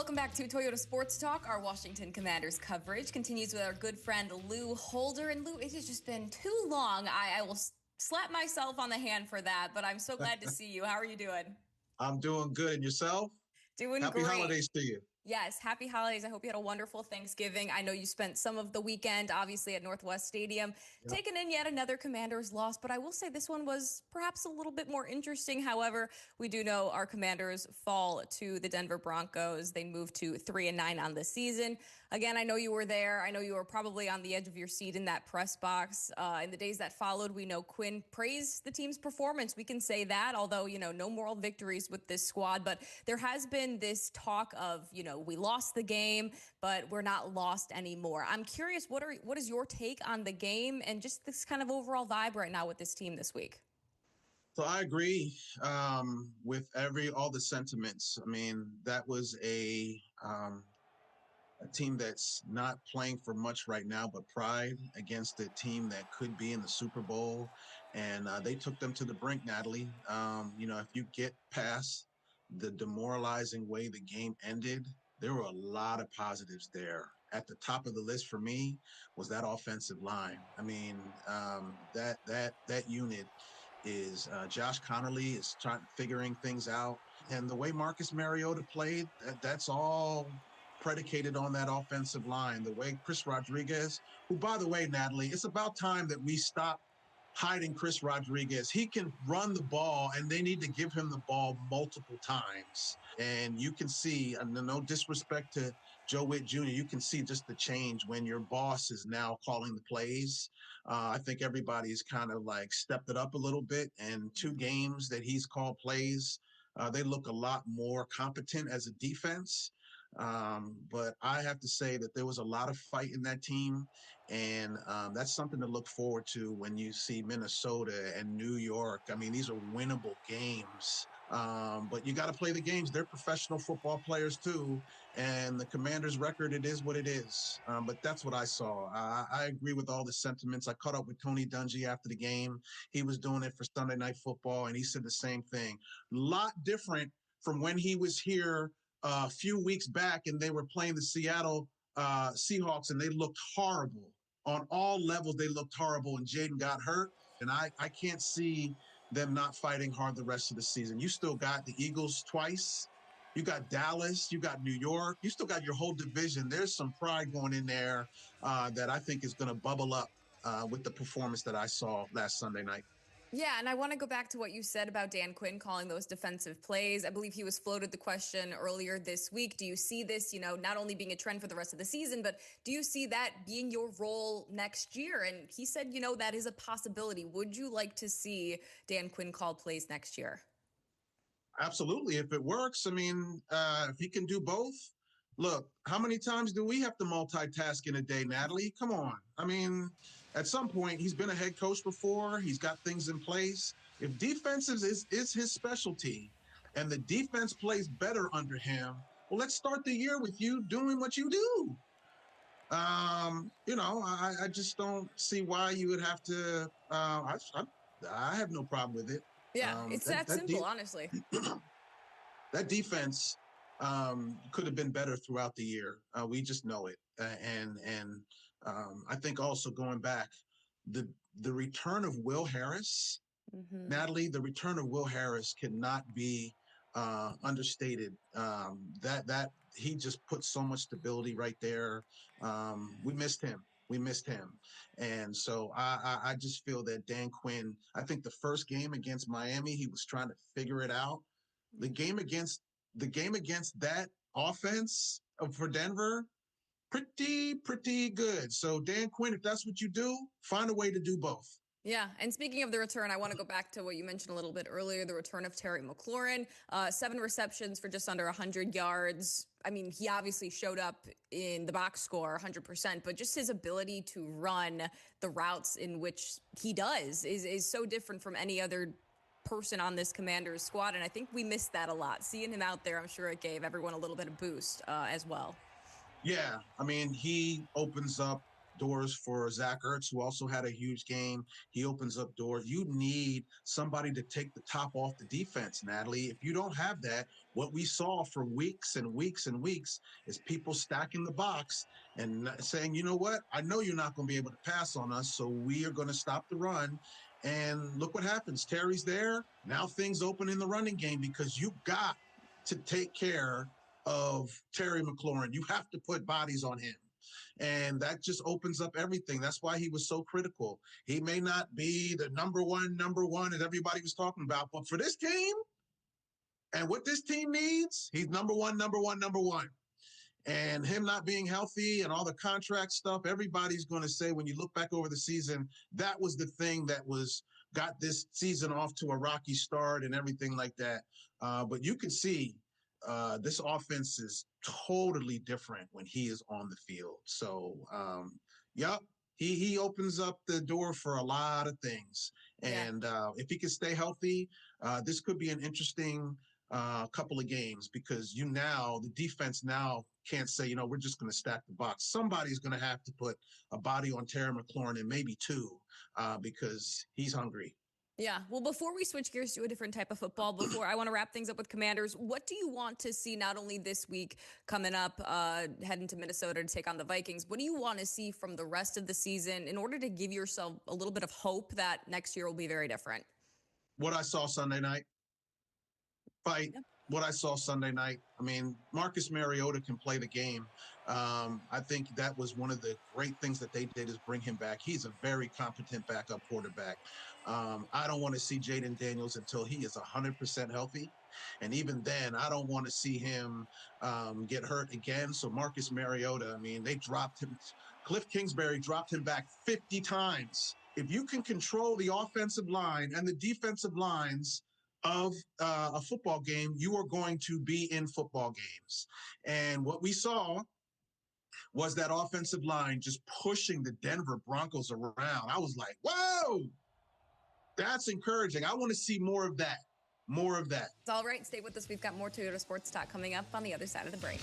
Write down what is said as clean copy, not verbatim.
Welcome back to Toyota Sports Talk. Our Washington Commanders coverage continues with our good friend Lou Holder. And Lou, it has just been too long. I will slap myself on the hand for that, but I'm so glad to see you. How are you doing? I'm doing good. And yourself? Doing Happy great. holidays to you. Yes, happy holidays. I hope you had a wonderful Thanksgiving. I know you spent some of the weekend, obviously, at Northwest Stadium, taking in yet another Commanders loss. But I will say this one was perhaps a little bit more interesting. However, we do know our Commanders fall to the Denver Broncos. They moved to 3-9 on the season. Again, I know you were there. I know you were probably on the edge of your seat in that press box. In the days that followed, we know Quinn praised the team's performance. We can say that, although, no moral victories with this squad. But there has been this talk of, we lost the game, but we're not lost anymore. I'm curious, what is your take on the game and just this kind of overall vibe right now with this team this week? So I agree with all the sentiments. I mean, that was a team that's not playing for much right now, but pride against a team that could be in the Super Bowl. And they took them to the brink, Natalie. If you get past the demoralizing way the game ended, there were a lot of positives there. At the top of the list for me was that offensive line. I mean, that unit is Josh Connerly is figuring things out, and the way Marcus Mariota played, that's all predicated on that offensive line. The way Chris Rodriguez, who, by the way, Natalie, it's about time that we stop hiding Chris Rodriguez. He can run the ball, and they need to give him the ball multiple times. And you can see, no disrespect to Joe Witt Jr., you can see just the change when your boss is now calling the plays. I think everybody's kind of like stepped it up a little bit. And 2 games that he's called plays, they look a lot more competent as a defense. But I have to say that there was a lot of fight in that team, and that's something to look forward to when you see Minnesota and New York. I mean, these are winnable games, but you got to play the games. They're professional football players too, and the Commanders' record, it is what it is. But that's what I saw. I agree with all the sentiments. I caught up with Tony Dungy after the game. He was doing it for Sunday Night Football, and he said the same thing. A lot different from when he was here a few weeks back, and they were playing the Seattle Seahawks, and they looked horrible. On all levels, they looked horrible, and Jaden got hurt. And I can't see them not fighting hard the rest of the season. You still got the Eagles twice. You got Dallas. You got New York. You still got your whole division. There's some pride going in there that I think is going to bubble up with the performance that I saw last Sunday night. Yeah, and I want to go back to what you said about Dan Quinn calling those defensive plays. I believe he was floated the question earlier this week. Do you see this, not only being a trend for the rest of the season, but do you see that being your role next year? And he said, that is a possibility. Would you like to see Dan Quinn call plays next year? Absolutely. If it works, I mean, if he can do both. Look, how many times do we have to multitask in a day, Natalie? Come on. I mean, at some point, he's been a head coach before. He's got things in place. If defenses is his specialty and the defense plays better under him, well, let's start the year with you doing what you do. I just don't see why you would have to. I have no problem with it. Yeah, it's that simple, honestly. That defense could have been better throughout the year. We just know it. And I think also going back, the return of Will Harris, Natalie, the return of Will Harris cannot be understated. That he just put so much stability right there. We missed him. And so I just feel that Dan Quinn, I think the first game against Miami, he was trying to figure it out. The game against that offense for Denver, pretty good. So Dan Quinn, if that's what you do, find a way to do both. Yeah, and speaking of the return, I want to go back to what you mentioned a little bit earlier, the return of Terry McLaurin, 7 receptions for just under 100 yards. I mean, he obviously showed up in the box score 100%, but just his ability to run the routes in which he does is so different from any other person on this Commanders squad, and I think we missed that a lot. Seeing him out there, I'm sure it gave everyone a little bit of boost as well. Yeah, I mean, he opens up doors for Zach Ertz, who also had a huge game. He opens up doors. You need somebody to take the top off the defense, Natalie. If you don't have that, what we saw for weeks and weeks and weeks is people stacking the box and saying, you know what? I know you're not going to be able to pass on us, so we are going to stop the run. And look what happens. Terry's there. Now things open in the running game because you got to take care of Terry McLaurin. You have to put bodies on him. And that just opens up everything. That's why he was so critical. He may not be the number one that everybody was talking about, but for this team and what this team needs, he's number one, number one, number one. And him not being healthy and all the contract stuff, everybody's going to say when you look back over the season, that was the thing that was got this season off to a rocky start and everything like that. But you can see this offense is totally different when he is on the field. So, yep, he opens up the door for a lot of things. Yeah. And if he can stay healthy, this could be an interesting couple of games because the defense now can't say, we're just going to stack the box. Somebody's going to have to put a body on Terry McLaurin and maybe two because he's hungry. Yeah. Well, before we switch gears to a different type of football, I want to wrap things up with Commanders, what do you want to see not only this week coming up, heading to Minnesota to take on the Vikings? What do you want to see from the rest of the season in order to give yourself a little bit of hope that next year will be very different? What I saw Sunday night, fight. Yep. What I saw Sunday night. I mean, Marcus Mariota can play the game. I think that was one of the great things that they did is bring him back. He's a very competent backup quarterback. I don't want to see Jaden Daniels until he is 100% healthy. And even then, I don't want to see him get hurt again. So Marcus Mariota, I mean, they dropped him. Cliff Kingsbury dropped him back 50 times. If you can control the offensive line and the defensive lines of a football game, you are going to be in football games. And what we saw was that offensive line just pushing the Denver Broncos around. I was like, whoa, that's encouraging. I want to see more of that. More of that. It's all right. Stay with us. We've got more Toyota Sports Talk coming up on the other side of the break.